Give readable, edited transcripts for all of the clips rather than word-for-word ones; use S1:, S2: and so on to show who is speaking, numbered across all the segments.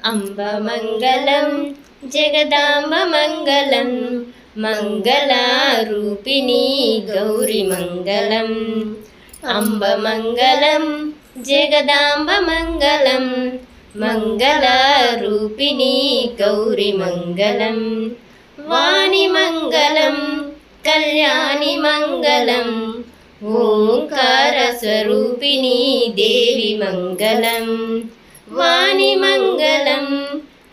S1: अम्बमङ्गलं जगदाम्बमङ्गलं मङ्गलारूपिणी गौरीमङ्गलम् अम्बमङ्गलं जगदाम्बमङ्गलं मङ्गलारूपिणी गौरीमङ्गलं वाणिमङ्गलं कल्याणिमङ्गलम् ओङ्कारस्वरूपिणी देवी मङ्गलम् वाणिमङ्गलं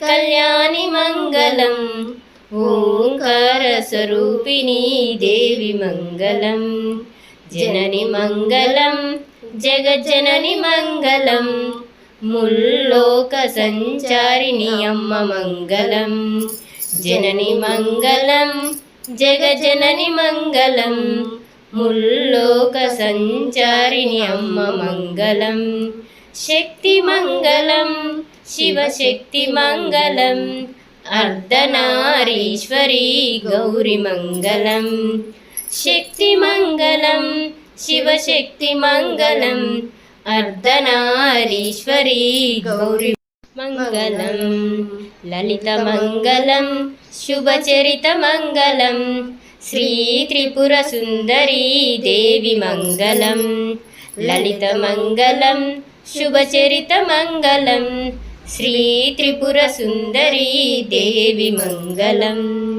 S1: कल्याणिमङ्गलं ओङ्कारस्वरूपिणी देवी मङ्गलं जननि मङ्गलं जगज्जननि मङ्गलं मुल्लोकसञ्चारिणि अम्म मङ्गलं जननि मङ्गलं जगज्जननि मङ्गलं मुल्लोकसञ्चारिणि अम्म मङ्गलं शक्तिमङ्गलं शिवशक्तिमङ्गलं अर्धनारीश्वरी गौरीमङ्गलं शक्तिमङ्गलं शिवशक्तिमङ्गलं अर्धनारीश्वरी गौरीमङ्गलं ललितमङ्गलं शुभचरितमङ्गलं श्रीत्रिपुरसुन्दरी देवी मङ्गलं ललितमङ्गलं शुभचरितमङ्गलं श्रीत्रिपुरसुन्दरी देवी मङ्गलम्।